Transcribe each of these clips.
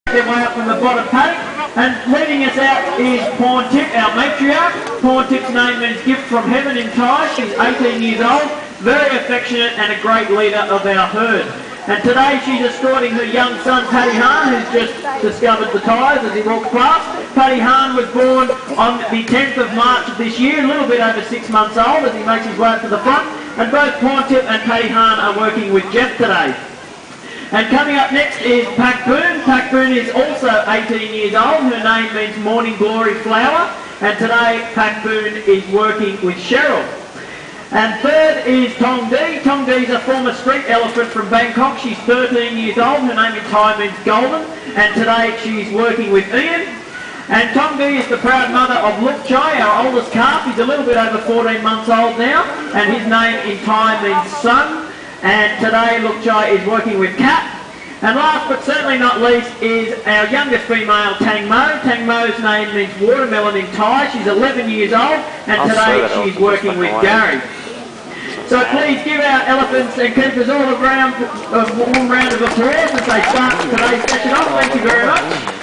Their way up from the bottom paddock, and leading us out is Porntip, our matriarch. Porntip's name means gift from heaven in Thai. She's 18 years old, very affectionate and a great leader of our herd. And today she's escorting her young son Pathi Harn, who's just discovered the tyres as he walks past. Pathi Harn was born on the 10th of March of this year, a little bit over 6 months old, as he makes his way up to the front. And both Porntip and Pathi Harn are working with Jeff today. And coming up next is Pak Boon. Pak Boon is also 18 years old. Her name means morning glory flower. And today Pak Boon is working with Cheryl. And third is Thong Dee. Thong Dee is a former street elephant from Bangkok. She's 13 years old. Her name in Thai means golden. And today she's working with Ian. And Thong Dee is the proud mother of Luk Chai, our oldest calf. He's a little bit over 14 months old now. And his name in Thai means son. And today Luk Chai is working with Kat. And last but certainly not least is our youngest female, Tang Mo. Tang Mo's name means watermelon in Thai. She's 11 years old and today she's working with Gary. So please give our elephants and keepers all a warm round of applause as they start today's session off. Thank you very much.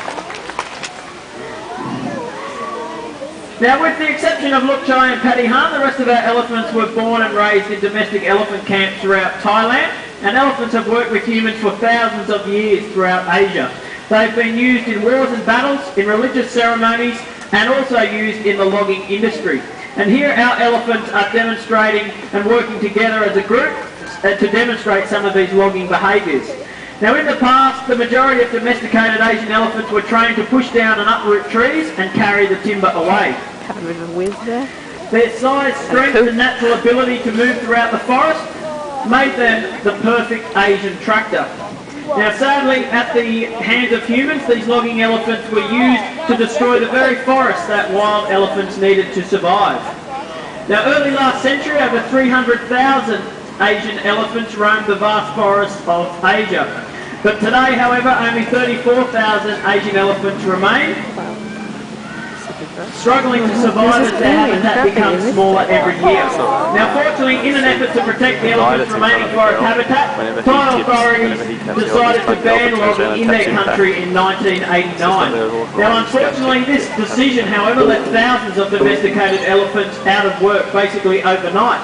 Now, with the exception of Luk Chai and Pathi Harn, the rest of our elephants were born and raised in domestic elephant camps throughout Thailand, and elephants have worked with humans for thousands of years throughout Asia. They've been used in wars and battles, in religious ceremonies, and also used in the logging industry. And here our elephants are demonstrating and working together as a group to demonstrate some of these logging behaviours. Now, in the past, the majority of domesticated Asian elephants were trained to push down and uproot trees and carry the timber away. Have a bit of a whiz there. Their size, strength and natural ability to move throughout the forest made them the perfect Asian tractor. Now sadly, at the hands of humans, these logging elephants were used to destroy the very forests that wild elephants needed to survive. Now early last century, over 300,000 Asian elephants roamed the vast forests of Asia. But today, however, only 34,000 Asian elephants remain, struggling to survive as their habitat becomes smaller every year. Now fortunately, in an effort to protect the elephants' remaining forest habitat, Thai authorities decided to ban logging in their country in 1989. Now unfortunately, this decision, however, left thousands of domesticated elephants out of work basically overnight.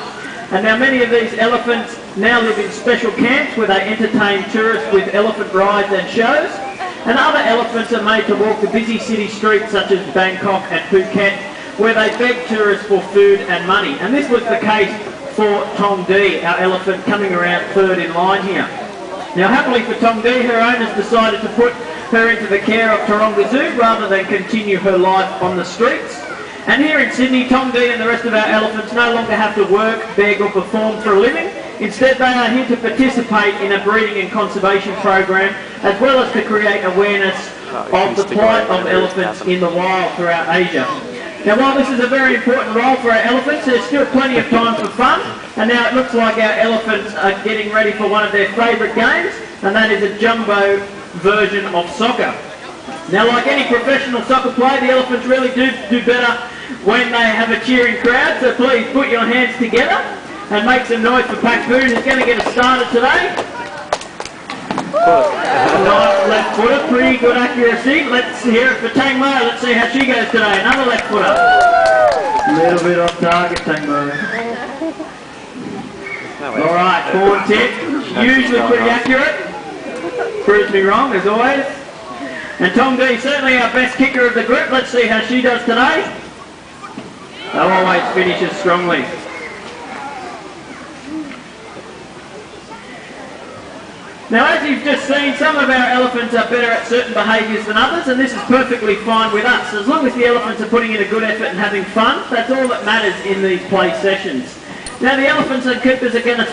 And now many of these elephants now live in special camps where they entertain tourists with elephant rides and shows. And other elephants are made to walk the busy city streets such as Bangkok and Phuket, where they beg tourists for food and money. And this was the case for Thong Dee, our elephant coming around third in line here. Now happily for Thong Dee, her owners decided to put her into the care of Taronga Zoo rather than continue her life on the streets. And here in Sydney, Thong Dee and the rest of our elephants no longer have to work, beg or perform for a living. Instead, they are here to participate in a breeding and conservation program, as well as to create awareness of the plight of elephants in the wild throughout Asia. Now, while this is a very important role for our elephants, there's still plenty of time for fun. And now it looks like our elephants are getting ready for one of their favourite games, and that is a jumbo version of soccer. Now, like any professional soccer player, the elephants really do better when they have a cheering crowd, so please put your hands together and make some noise for Pak Boon, who's going to get us started today. Nice left footer, pretty good accuracy. Let's hear it for Tang Mo. Let's see how she goes today. Another left footer. A little bit off target, Tang Mo. Alright, Porntip. Usually pretty accurate. Proves me wrong, as always. And Thong Dee, certainly our best kicker of the group. Let's see how she does today. Always finishes strongly. Now, as you've just seen, some of our elephants are better at certain behaviours than others, and this is perfectly fine with us. As long as the elephants are putting in a good effort and having fun, that's all that matters in these play sessions. Now, the elephants and keepers are going to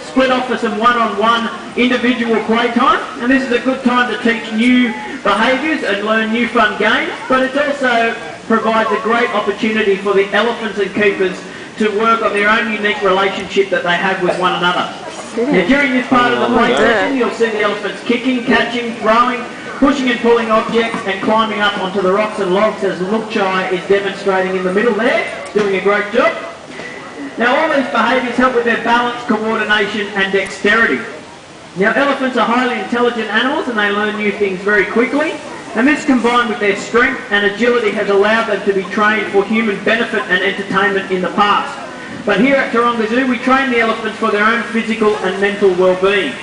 split off for some one-on-one individual playtime, and this is a good time to teach new behaviours and learn new fun games, but it also provides a great opportunity for the elephants and keepers to work on their own unique relationship that they have with one another. Now, during this part of the play session, you'll see the elephants kicking, catching, throwing, pushing and pulling objects and climbing up onto the rocks and logs as Luk Chai is demonstrating in the middle there, doing a great job. Now, all these behaviours help with their balance, coordination and dexterity. Now, elephants are highly intelligent animals and they learn new things very quickly. And this combined with their strength and agility has allowed them to be trained for human benefit and entertainment in the past. But here at Taronga Zoo, we train the elephants for their own physical and mental well-being.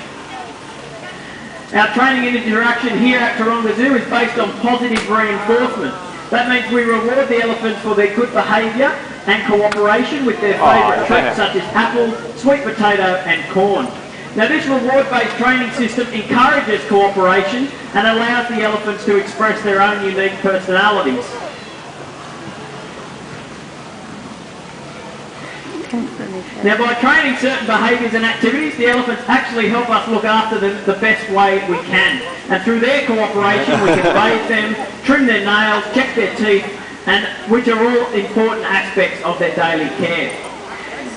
Our training and interaction here at Taronga Zoo is based on positive reinforcement. That means we reward the elephants for their good behaviour and cooperation with their favourite treats such as apple, sweet potato and corn. Now this reward-based training system encourages cooperation and allows the elephants to express their own unique personalities. Now by training certain behaviours and activities, the elephants actually help us look after them the best way we can. And through their cooperation we can bathe them, trim their nails, check their teeth, and which are all important aspects of their daily care.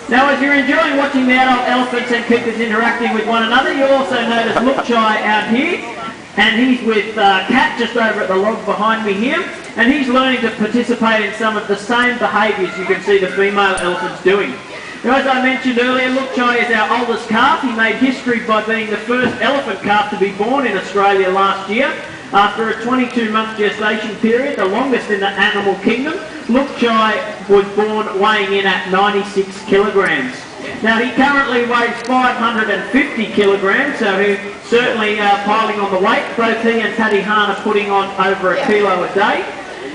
Now as you're enjoying watching the adult elephants and keepers interacting with one another, you'll also notice Luk Chai out here, and he's with Kat just over at the log behind me here, and he's learning to participate in some of the same behaviours you can see the female elephants doing. Now as I mentioned earlier, Luk Chai is our oldest calf. He made history by being the first elephant calf to be born in Australia last year. After a 22-month gestation period, the longest in the animal kingdom, Luk Chai was born weighing in at 96 kilograms. Now he currently weighs 550 kilograms, so he's certainly piling on the weight. Both he and Pathi Harn are putting on over a kilo a day.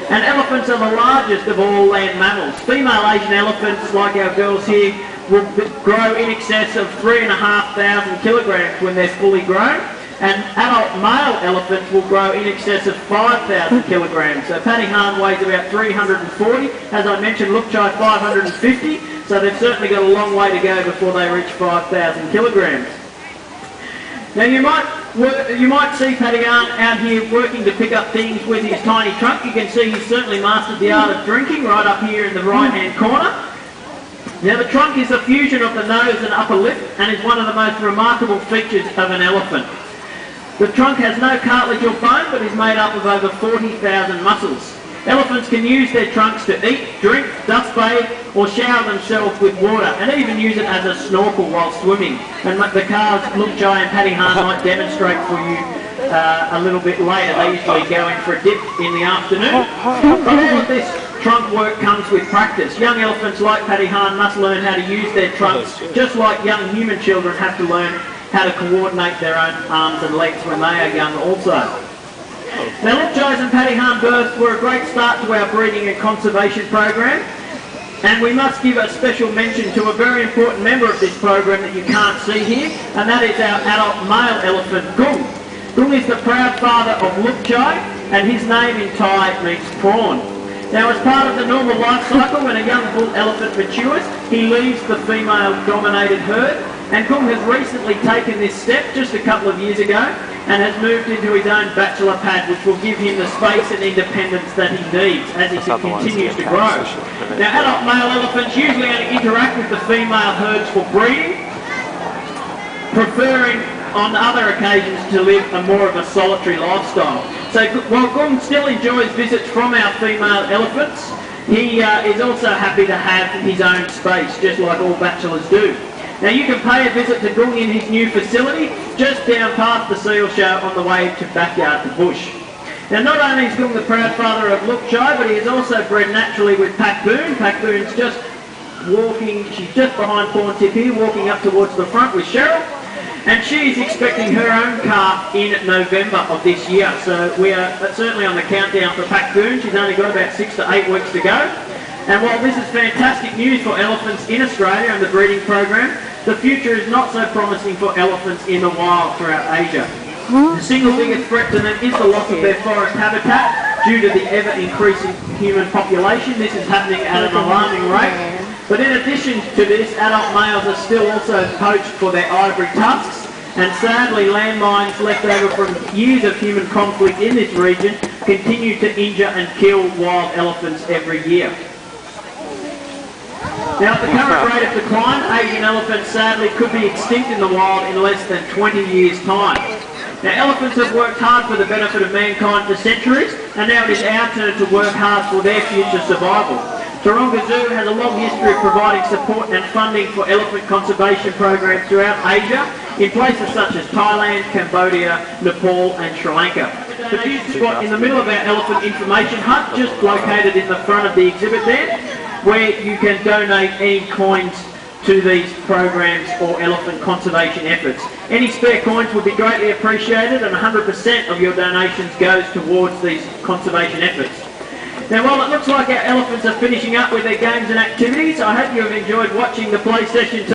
And elephants are the largest of all land mammals. Female Asian elephants, like our girls here, will grow in excess of 3,500 kilograms when they're fully grown. And adult male elephants will grow in excess of 5,000 kilograms. So Pathi Harn weighs about 340. As I mentioned, Luk Chai 550. So they've certainly got a long way to go before they reach 5,000 kilograms. Now you might see Pathi Harn out here working to pick up things with his tiny trunk. You can see he's certainly mastered the art of drinking right up here in the right-hand corner. Now the trunk is a fusion of the nose and upper lip and is one of the most remarkable features of an elephant. The trunk has no cartilage or bone but is made up of over 40,000 muscles. Elephants can use their trunks to eat, drink, dust bathe or shower themselves with water and even use it as a snorkel while swimming. And the calves Luk Chai and Pathi Harn might demonstrate for you a little bit later. They usually go in for a dip in the afternoon. But all of this trunk work comes with practice. Young elephants like Pathi Harn must learn how to use their trunks just like young human children have to learn how to coordinate their own arms and legs when they are young also. Now Luk Chai's and Pathi Harn births were a great start to our breeding and conservation program, and we must give a special mention to a very important member of this program that you can't see here, and that is our adult male elephant Gung. Gung is the proud father of Luk Chai, and his name in Thai means prawn. Now as part of the normal life cycle, when a young bull elephant matures, he leaves the female-dominated herd, and Gung has recently taken this step just a couple of years ago and has moved into his own bachelor pad, which will give him the space and independence that he needs as he continues to grow. Now adult male elephants usually only interact with the female herds for breeding, preferring on other occasions to live a more of a solitary lifestyle. So while Gung still enjoys visits from our female elephants, he is also happy to have his own space, just like all bachelors do. Now you can pay a visit to Gung in his new facility, just down past the seal show on the way to Backyard to Bush. Now not only is Gung the proud father of Luk Chai, but he is also bred naturally with Pak Boon. Pak Boon's just walking, she's just behind Porntip here, walking up towards the front with Cheryl. And she is expecting her own calf in November of this year. So we are certainly on the countdown for Pak Boon. She's only got about 6 to 8 weeks to go. And while this is fantastic news for elephants in Australia and the breeding program, the future is not so promising for elephants in the wild throughout Asia. The single biggest threat to them is the loss of their forest habitat due to the ever-increasing human population. This is happening at an alarming rate. But in addition to this, adult males are still also poached for their ivory tusks, and sadly landmines left over from years of human conflict in this region continue to injure and kill wild elephants every year. Now at the current rate of decline, Asian elephants sadly could be extinct in the wild in less than 20 years' time. Now elephants have worked hard for the benefit of mankind for centuries, and now it is our turn to work hard for their future survival. Taronga Zoo has a long history of providing support and funding for elephant conservation programs throughout Asia, in places such as Thailand, Cambodia, Nepal and Sri Lanka. The view spot in the middle of our elephant information hut, just located in the front of the exhibit there, where you can donate any coins to these programs or elephant conservation efforts. Any spare coins would be greatly appreciated, and 100% of your donations goes towards these conservation efforts. Now, while it looks like our elephants are finishing up with their games and activities, I hope you have enjoyed watching the play session.